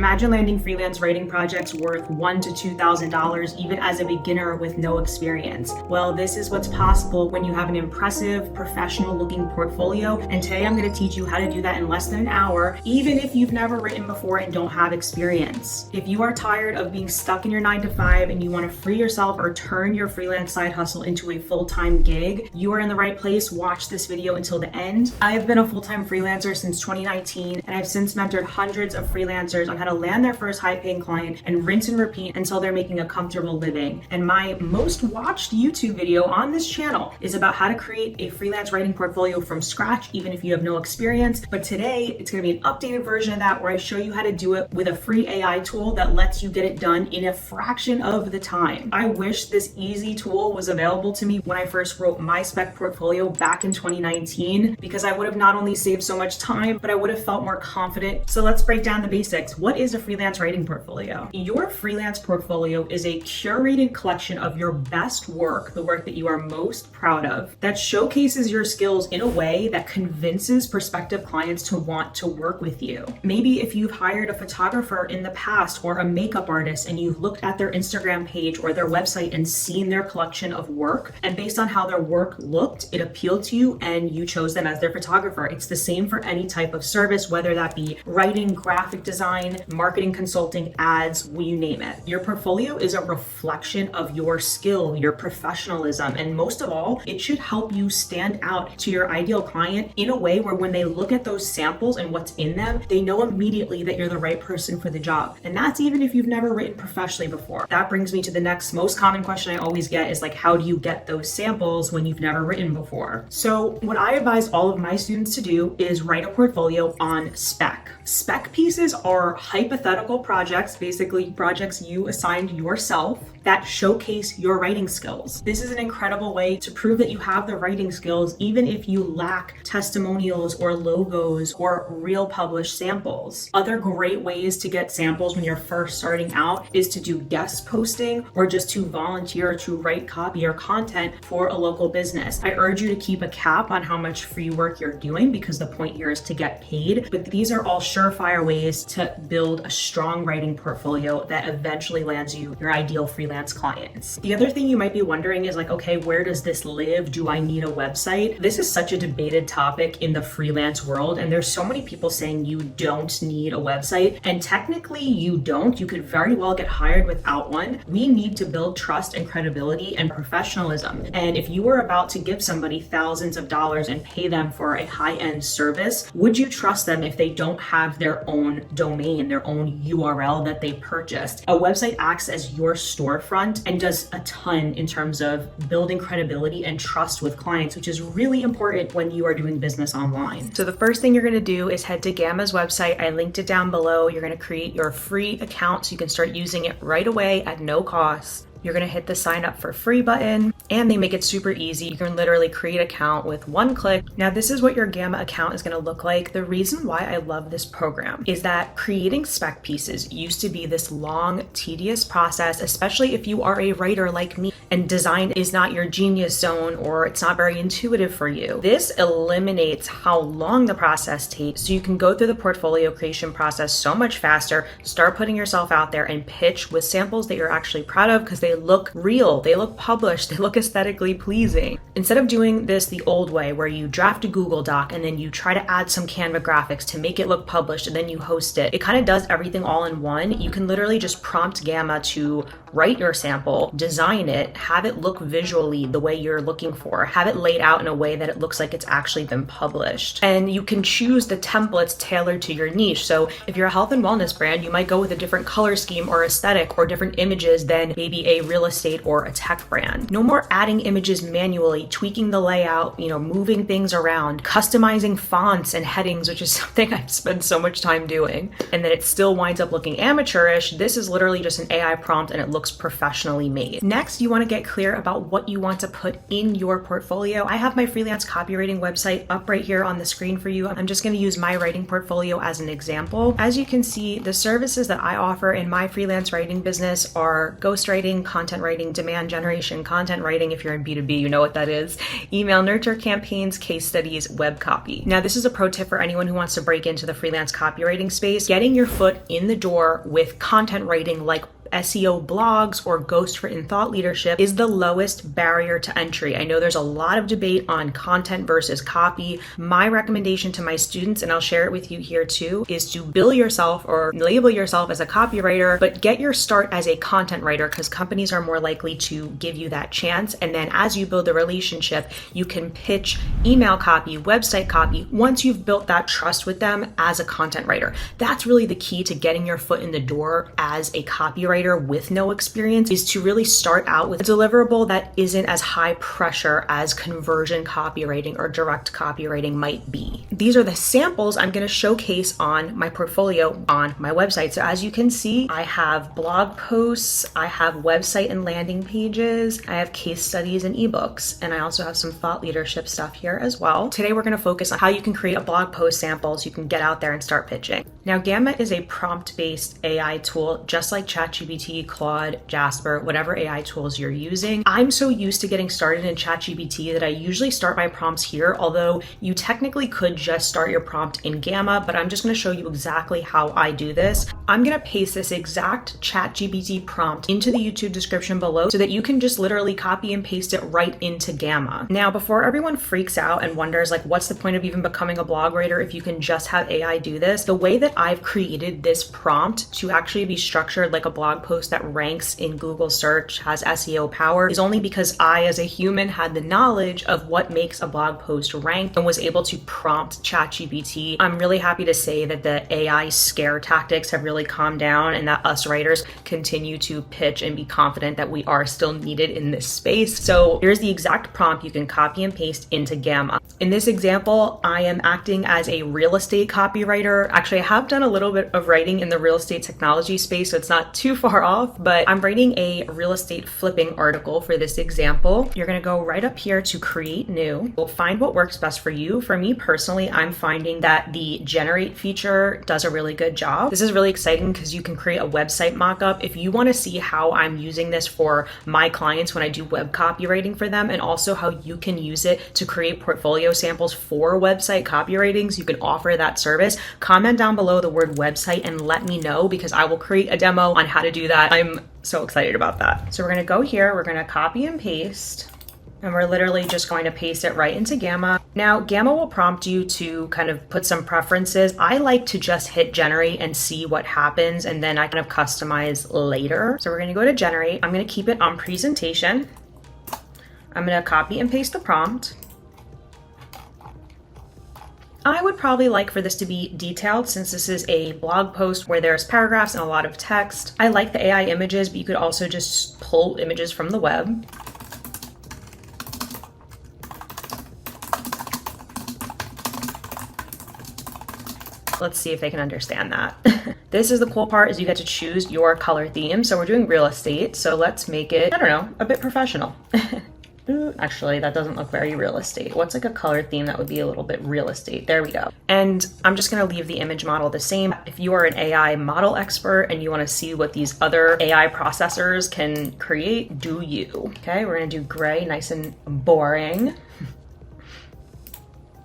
Imagine landing freelance writing projects worth $1,000 to $2,000 even as a beginner with no experience. Well, this is what's possible when you have an impressive, professional-looking portfolio, and today I'm going to teach you how to do that in less than an hour, even if you've never written before and don't have experience. If you are tired of being stuck in your 9-to-5 and you want to free yourself or turn your freelance side hustle into a full-time gig, you are in the right place. Watch this video until the end. I have been a full-time freelancer since 2019, and I've since mentored hundreds of freelancers on how to land their first high-paying client and rinse and repeat until they're making a comfortable living. And my most watched YouTube video on this channel is about how to create a freelance writing portfolio from scratch, even if you have no experience. But today, it's going to be an updated version of that where I show you how to do it with a free AI tool that lets you get it done in a fraction of the time. I wish this easy tool was available to me when I first wrote my spec portfolio back in 2019, because I would have not only saved so much time, but I would have felt more confident. So let's break down the basics. What is a freelance writing portfolio? Your freelance portfolio is a curated collection of your best work, the work that you are most proud of, that showcases your skills in a way that convinces prospective clients to want to work with you. Maybe if you've hired a photographer in the past or a makeup artist and you've looked at their Instagram page or their website and seen their collection of work, and based on how their work looked, it appealed to you and you chose them as their photographer. It's the same for any type of service, whether that be writing, graphic design, marketing, consulting, ads, you name it. Your portfolio is a reflection of your skill, your professionalism, and most of all, it should help you stand out to your ideal client in a way where when they look at those samples and what's in them, they know immediately that you're the right person for the job. And that's even if you've never written professionally before. That brings me to the next most common question I always get is like, how do you get those samples when you've never written before? So what I advise all of my students to do is write a portfolio on spec. Spec pieces are hypothetical projects, basically projects you assigned yourself that showcase your writing skills. This is an incredible way to prove that you have the writing skills, even if you lack testimonials or logos or real published samples. Other great ways to get samples when you're first starting out is to do guest posting or just to volunteer to write copy or content for a local business. I urge you to keep a cap on how much free work you're doing because the point here is to get paid, but these are all surefire ways to build a strong writing portfolio that eventually lands you your ideal freelance clients. The other thing you might be wondering is like, okay, where does this live? Do I need a website? This is such a debated topic in the freelance world, and there's so many people saying you don't need a website, and technically you don't. You could very well get hired without one. We need to build trust and credibility and professionalism, and if you were about to give somebody thousands of dollars and pay them for a high-end service, would you trust them if they don't have their own domain, their own URL that they purchased? A website acts as your storefront and does a ton in terms of building credibility and trust with clients, which is really important when you are doing business online. So the first thing you're going to do is head to Gamma's website. I linked it down below. You're going to create your free account so you can start using it right away at no cost. You're going to hit the sign up for free button, and they make it super easy. You can literally create an account with one click. Now, this is what your Gamma account is going to look like. The reason why I love this program is that creating spec pieces used to be this long, tedious process, especially if you are a writer like me and design is not your genius zone or it's not very intuitive for you. This eliminates how long the process takes, so you can go through the portfolio creation process so much faster, start putting yourself out there and pitch with samples that you're actually proud of because they look real, they look published, they look aesthetically pleasing. Instead of doing this the old way where you draft a Google Doc and then you try to add some Canva graphics to make it look published and then you host it, it kind of does everything all in one. You can literally just prompt Gamma to write your sample, design it, have it look visually the way you're looking for, have it laid out in a way that it looks like it's actually been published. And you can choose the templates tailored to your niche. So if you're a health and wellness brand, you might go with a different color scheme or aesthetic or different images than maybe a real estate or a tech brand. No more adding images manually, tweaking the layout, moving things around, customizing fonts and headings, which is something I've spent so much time doing, and then it still winds up looking amateurish. This is literally just an AI prompt and it looks professionally made. Next, you want to get clear about what you want to put in your portfolio. I have my freelance copywriting website up right here on the screen for you. I'm just going to use my writing portfolio as an example. As you can see, the services that I offer in my freelance writing business are ghostwriting, content writing, demand generation, content writing. If you're in B2B, you know what that is. Email nurture campaigns, case studies, web copy. Now, this is a pro tip for anyone who wants to break into the freelance copywriting space. Getting your foot in the door with content writing like SEO blogs or ghost written thought leadership is the lowest barrier to entry. I know there's a lot of debate on content versus copy. My recommendation to my students, and I'll share it with you here too, is to bill yourself or label yourself as a copywriter, but get your start as a content writer because companies are more likely to give you that chance. And then as you build a relationship, you can pitch email copy, website copy, once you've built that trust with them as a content writer. That's really the key to getting your foot in the door as a copywriter with no experience, is to really start out with a deliverable that isn't as high pressure as conversion copywriting or direct copywriting might be. These are the samples I'm going to showcase on my portfolio on my website. So as you can see, I have blog posts, I have website and landing pages, I have case studies and ebooks, and I also have some thought leadership stuff here as well. Today we're going to focus on how you can create a blog post sample so you can get out there and start pitching. Now, Gamma is a prompt-based AI tool, just like ChatGPT, Claude, Jasper, whatever AI tools you're using. I'm so used to getting started in ChatGPT that I usually start my prompts here, although you technically could just start your prompt in Gamma, but I'm just going to show you exactly how I do this. I'm going to paste this exact ChatGPT prompt into the YouTube description below so that you can just literally copy and paste it right into Gamma. Now, before everyone freaks out and wonders like, what's the point of even becoming a blog writer if you can just have AI do this? The way that I've created this prompt to actually be structured like a blog post that ranks in Google search, has SEO power, is only because I, as a human, had the knowledge of what makes a blog post rank and was able to prompt ChatGPT. I'm really happy to say that the AI scare tactics have really calmed down and that us writers continue to pitch and be confident that we are still needed in this space. So here's the exact prompt you can copy and paste into Gamma. In this example, I am acting as a real estate copywriter. Actually, I have done a little bit of writing in the real estate technology space, so it's not too far off, but I'm writing a real estate flipping article for this example. You're going to go right up here to create new. We'll find what works best for you. For me personally, I'm finding that the generate feature does a really good job. This is really exciting because you can create a website mockup. If you want to see how I'm using this for my clients when I do web copywriting for them, and also how you can use it to create portfolio samples for website copywriting, so you can offer that service, comment down below the word website and let me know, because I will create a demo on how to do that. I'm so excited about that. So we're going to go here, we're going to copy and paste, and we're literally just going to paste it right into Gamma. Now, Gamma will prompt you to kind of put some preferences. I like to just hit generate and see what happens, and then I kind of customize later. So we're going to go to generate. I'm going to keep it on presentation. I'm going to copy and paste the prompt. I would probably like for this to be detailed since this is a blog post where there's paragraphs and a lot of text. I like the AI images, but you could also just pull images from the web. Let's see if they can understand that. This is the cool part, is you get to choose your color theme. So we're doing real estate, so let's make it, I don't know, a bit professional. Actually, that doesn't look very real estate. What's like a color theme that would be a little bit real estate? There we go. And I'm just going to leave the image model the same. If you are an AI model expert and you want to see what these other AI processors can create, do you. Okay, we're going to do gray, nice and boring.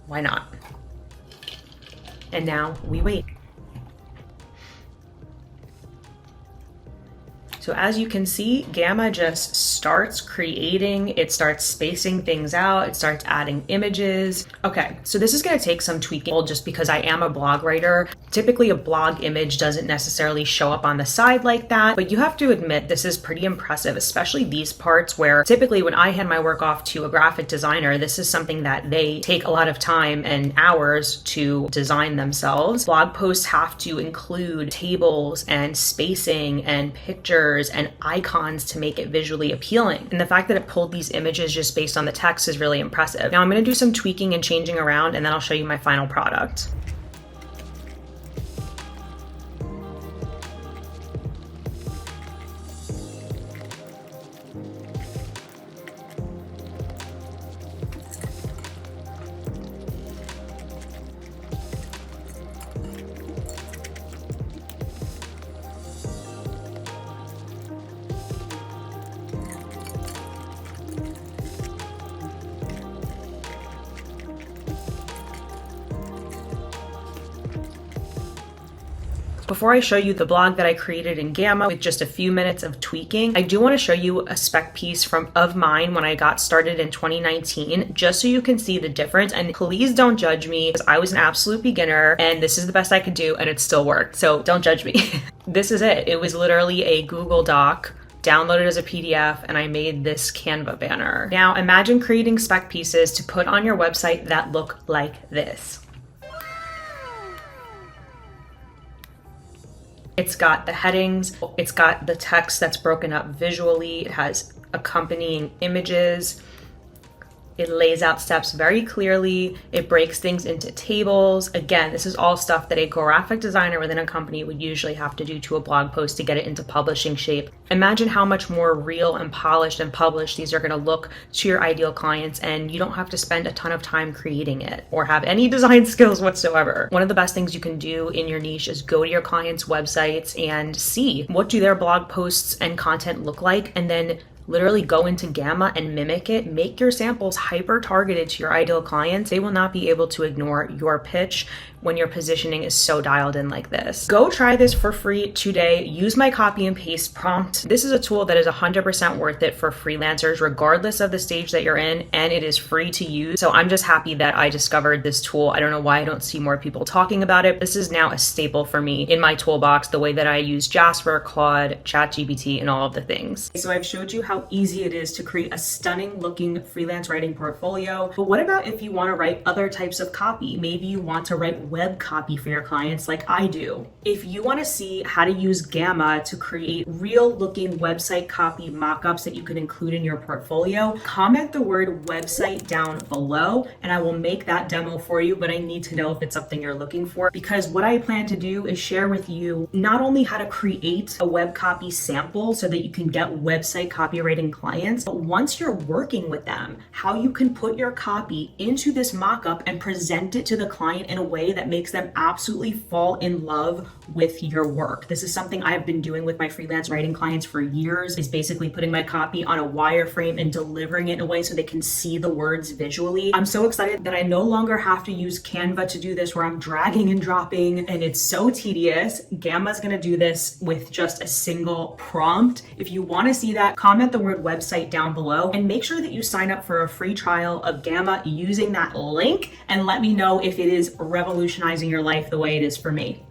Why not? And now we wait. So as you can see, Gamma just starts creating, it starts spacing things out, it starts adding images. Okay, so this is gonna take some tweaking just because I am a blog writer. Typically a blog image doesn't necessarily show up on the side like that, but you have to admit this is pretty impressive, especially these parts where typically when I hand my work off to a graphic designer, this is something that they take a lot of time and hours to design themselves. Blog posts have to include tables and spacing and pictures and icons to make it visually appealing. And the fact that it pulled these images just based on the text is really impressive. Now I'm going to do some tweaking and changing around, and then I'll show you my final product. Before I show you the blog that I created in Gamma with just a few minutes of tweaking, I do want to show you a spec piece of mine when I got started in 2019, just so you can see the difference. And please don't judge me, because I was an absolute beginner and this is the best I could do and it still worked. So don't judge me. This is it. It was literally a Google Doc, downloaded as a PDF, and I made this Canva banner. Now imagine creating spec pieces to put on your website that look like this. It's got the headings, it's got the text that's broken up visually, it has accompanying images, it lays out steps very clearly, it breaks things into tables. Again, this is all stuff that a graphic designer within a company would usually have to do to a blog post to get it into publishing shape. Imagine how much more real and polished and published these are going to look to your ideal clients, and you don't have to spend a ton of time creating it or have any design skills whatsoever. One of the best things you can do in your niche is go to your clients' websites and see what do their blog posts and content look like, and then literally go into Gamma and mimic it. Make your samples hyper targeted to your ideal clients. They will not be able to ignore your pitch when your positioning is so dialed in like this. Go try this for free today. Use my copy and paste prompt. This is a tool that is 100% worth it for freelancers, regardless of the stage that you're in, and it is free to use. So I'm just happy that I discovered this tool. I don't know why I don't see more people talking about it. This is now a staple for me in my toolbox, the way that I use Jasper, Claude, ChatGPT, and all of the things. So I've showed you how easy it is to create a stunning looking freelance writing portfolio. But what about if you want to write other types of copy? Maybe you want to write web copy for your clients like I do. If you want to see how to use Gamma to create real looking website copy mockups that you can include in your portfolio, comment the word website down below and I will make that demo for you, but I need to know if it's something you're looking for, because what I plan to do is share with you not only how to create a web copy sample so that you can get website copywriting clients, but once you're working with them, how you can put your copy into this mockup and present it to the client in a way that makes them absolutely fall in love with your work. This is something I've been doing with my freelance writing clients for years, is basically putting my copy on a wireframe and delivering it in a way so they can see the words visually. I'm so excited that I no longer have to use Canva to do this, where I'm dragging and dropping and it's so tedious. Gamma's gonna do this with just a single prompt. If you want to see that, comment the word website down below and make sure that you sign up for a free trial of Gamma using that link, and let me know if it is revolutionizing your life the way it is for me.